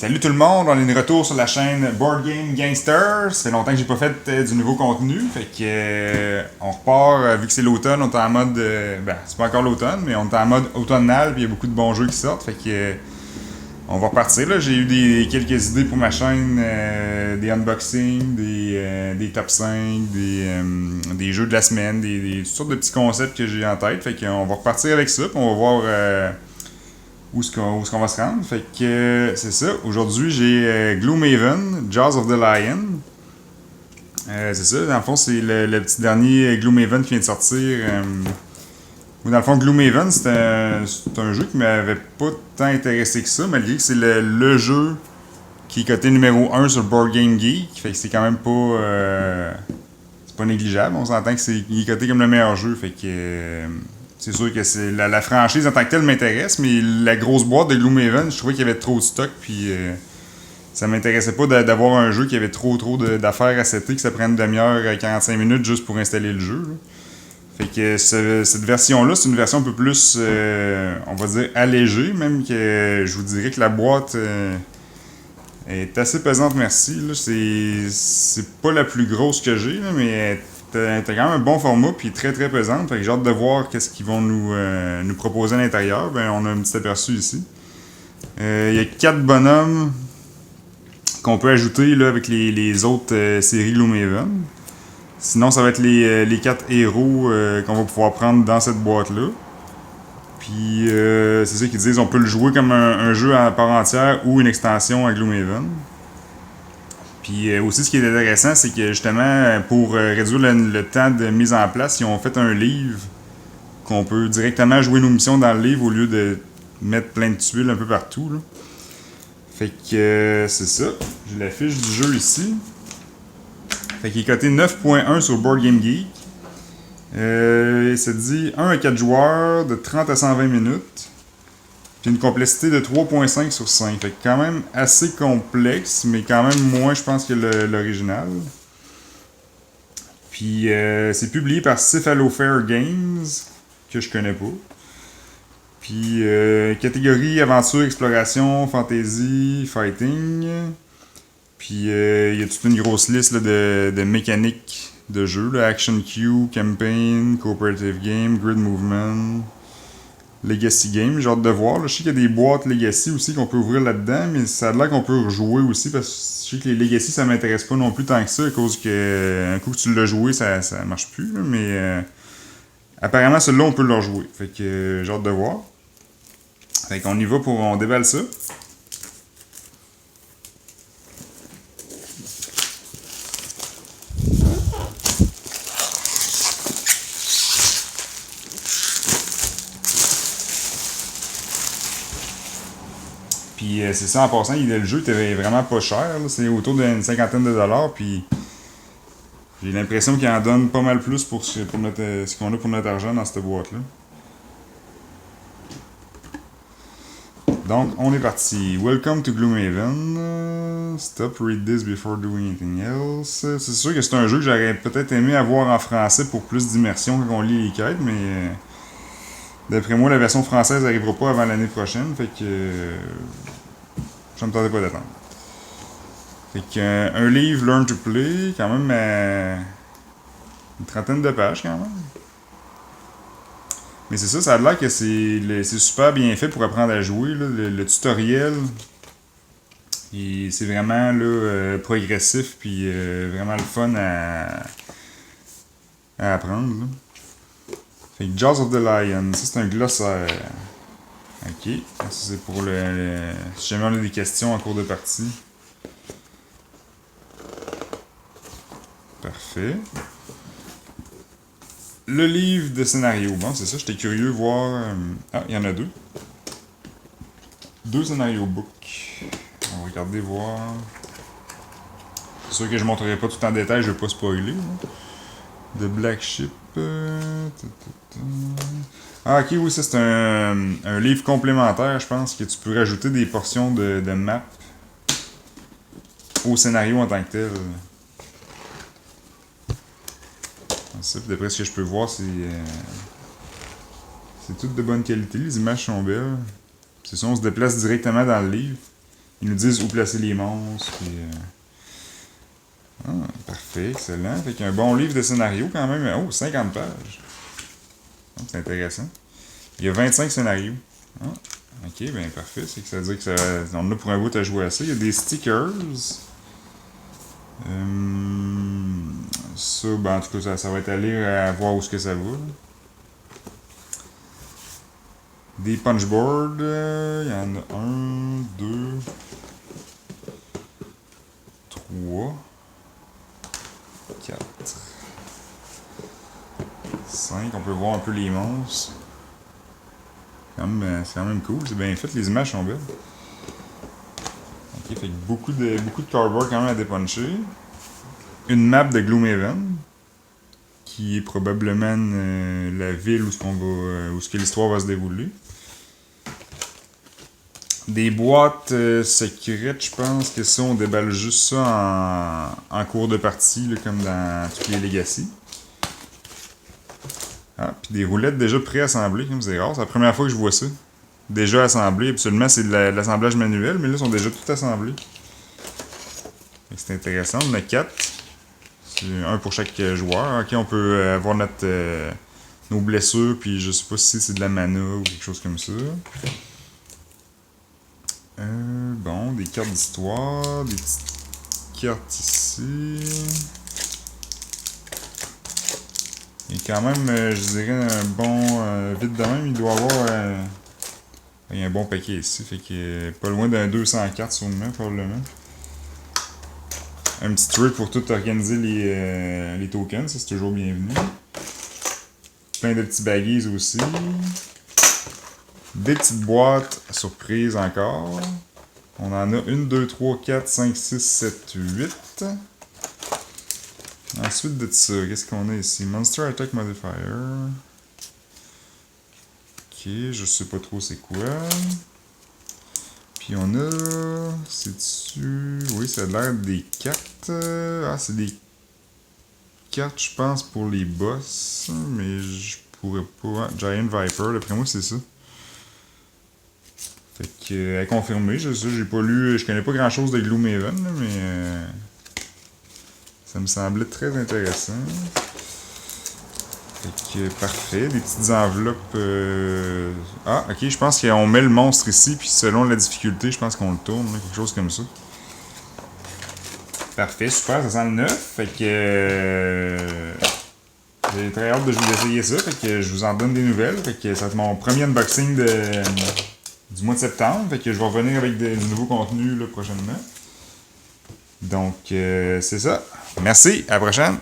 Salut tout le monde, on est de retour sur la chaîne Board Game Gangster. Ça fait longtemps que j'ai pas fait du nouveau contenu, fait que on repart vu que c'est l'automne, on est en mode ben c'est pas encore l'automne, mais on est en mode automnal, puis il y a beaucoup de bons jeux qui sortent, fait que on va repartir là. J'ai eu quelques idées pour ma chaîne, des unboxings, des top 5, des jeux de la semaine, toutes sortes de petits concepts que j'ai en tête, fait qu'on va repartir avec ça, puis on va voir où est-ce qu'on va se rendre. Fait que c'est ça. Aujourd'hui, j'ai Gloomhaven, Jaws of the Lion. C'est ça. Dans le fond, c'est le petit dernier Gloomhaven qui vient de sortir. Dans le fond, Gloomhaven, c'est un jeu qui m'avait pas tant intéressé que ça, malgré que c'est le jeu qui est coté numéro 1 sur Board Game Geek. Fait que c'est quand même pas... c'est pas négligeable. On s'entend que il est coté comme le meilleur jeu. Fait que... c'est sûr que c'est la franchise en tant que telle m'intéresse, mais la grosse boîte de Gloomhaven, je trouvais qu'il y avait trop de stock, puis ça m'intéressait pas d'avoir un jeu qui avait trop d'affaires à setter, que ça prenne une demi-heure à 45 minutes juste pour installer le jeu. Là. Fait que cette version-là, c'est une version un peu plus, on va dire, allégée, même que je vous dirais que la boîte est assez pesante, merci. Là. C'est pas la plus grosse que j'ai, là, mais t'as quand même un bon format puis très très pesante. Fait que j'ai hâte de voir qu'est-ce qu'ils vont nous proposer à l'intérieur. Ben, on a un petit aperçu ici. Il y a 4 bonhommes qu'on peut ajouter là, avec les autres séries Gloomhaven. Sinon, ça va être les 4 héros qu'on va pouvoir prendre dans cette boîte-là. Puis c'est ça qu'ils disent, on peut le jouer comme un jeu à part entière ou une extension à Gloomhaven. Puis aussi, ce qui est intéressant, c'est que justement, pour réduire le temps de mise en place, ils ont fait un livre qu'on peut directement jouer nos missions dans le livre au lieu de mettre plein de tuiles un peu partout. Là. Fait que c'est ça. J'ai la fiche du jeu ici. Fait qu'il est coté 9.1 sur Board Game Geek. Ça dit 1 à 4 joueurs de 30 à 120 minutes. Puis une complexité de 3.5 sur 5. Fait que quand même assez complexe, mais quand même moins, je pense, que l'original. Puis c'est publié par Cephalofair Games, que je connais pas. Puis catégorie aventure, exploration, fantasy, fighting. Puis il y a toute une grosse liste là, de mécaniques de jeu. Là, Action Queue, Campaign, Cooperative Game, Grid Movement... Legacy Game, j'ai hâte de voir. Là. Je sais qu'il y a des boîtes Legacy aussi qu'on peut ouvrir là-dedans, mais ça a l'air qu'on peut rejouer aussi, parce que je sais que les Legacy, ça m'intéresse pas non plus tant que ça, à cause que un coup que tu l'as joué, ça marche plus. Là, mais apparemment, celui-là, on peut le rejouer. Fait que j'ai hâte de voir. Fait qu'on y va on déballe ça. Puis c'est ça, en passant, le jeu était vraiment pas cher. C'est autour d'une cinquantaine de dollars. Puis j'ai l'impression qu'il en donne pas mal plus pour ce qu'on a pour notre argent dans cette boîte-là. Donc, on est parti. Welcome to Gloomhaven. Stop, read this before doing anything else. C'est sûr que c'est un jeu que j'aurais peut-être aimé avoir en français pour plus d'immersion quand on lit les quêtes, mais d'après moi, la version française n'arrivera pas avant l'année prochaine, fait que je me tentais pas d'attendre. Fait que un livre Learn to Play, quand même une trentaine de pages quand même. Mais c'est ça, ça a l'air que c'est super bien fait pour apprendre à jouer. Là. Le tutoriel, c'est vraiment là, progressif puis vraiment le fun à apprendre. Là. Fait que Jaws of the Lion, ça c'est un glossaire. Ok, ça c'est pour si jamais on a des questions en cours de partie. Parfait. Le livre de scénario. Bon, c'est ça, j'étais curieux de voir. Ah, il y en a 2. 2 scénarios book. On va regarder voir. C'est sûr que je ne montrerai pas tout en détail, je ne vais pas spoiler. The Black Ship. Ah, ok, oui, ça c'est un livre complémentaire, je pense, que tu peux rajouter des portions de map au scénario en tant que tel. Ça, d'après ce que je peux voir, c'est tout de bonne qualité. Les images sont belles. C'est ça, on se déplace directement dans le livre. Ils nous disent où placer les monstres. Puis, parfait, excellent. Fait qu'il y a un bon livre de scénario quand même. Oh, 50 pages. Oh, c'est intéressant. Il y a 25 scénarios. Oh, ok, ben parfait. C'est que ça veut dire que on en a pour un bout à jouer à ça. Il y a des stickers. Ça, ben, en tout cas, ça va être à lire à voir où est-ce que ça va. Là. Des punchboards. Il y en a 1, 2, 3, 4, 5. On peut voir un peu les monstres. C'est quand même cool. C'est bien fait. Les images sont belles. Ok, fait que beaucoup de cardboard quand même à dépuncher. Une map de Gloomhaven, qui est probablement la ville où ce que l'histoire va se dérouler. Des boîtes secrètes, je pense que ça, on déballe juste ça en cours de partie, là, comme dans tous les Legacy. Ah, puis des roulettes déjà pré-assemblées, comme c'est rare, c'est la première fois que je vois ça. Déjà assemblées, absolument, c'est de l'assemblage manuel, mais là, ils sont déjà tout assemblés. C'est intéressant, on en a 4. C'est un pour chaque joueur. Ok, on peut avoir nos blessures, puis je sais pas si c'est de la mana ou quelque chose comme ça. Bon, des cartes d'histoire, des petites cartes ici. Il y a quand même, je dirais, un bon... vite de même, il doit avoir... il y a un bon paquet ici, fait qu'il est pas loin d'un 200 cartes sûrement, probablement. Un petit truc pour tout organiser les tokens, ça c'est toujours bienvenu. Plein de petits baggies aussi. Des petites boîtes surprises encore. On en a 1, 2, 3, 4, 5, 6, 7, 8. Ensuite de ça, qu'est-ce qu'on a ici? Monster Attack Modifier. Ok, je sais pas trop c'est quoi. Puis on a... C'est-tu... Oui, ça a l'air des cartes. Ah, c'est des cartes, je pense, pour les boss. Mais je pourrais pas... Giant Viper, d'après moi, c'est ça. Fait que, à confirmer, j'ai pas lu... Je connais pas grand-chose de Gloomhaven, mais... ça me semblait très intéressant. Fait que, parfait. Des petites enveloppes... Ah, ok, je pense qu'on met le monstre ici, puis selon la difficulté, je pense qu'on le tourne, là, quelque chose comme ça. Parfait, super, ça sent le neuf. Fait que... j'ai très hâte d'essayer ça, fait que je vous en donne des nouvelles. Fait que ça va être mon premier unboxing du mois de septembre. Fait que je vais revenir avec du nouveau contenu là, prochainement. Donc, c'est ça. Merci, à la prochaine!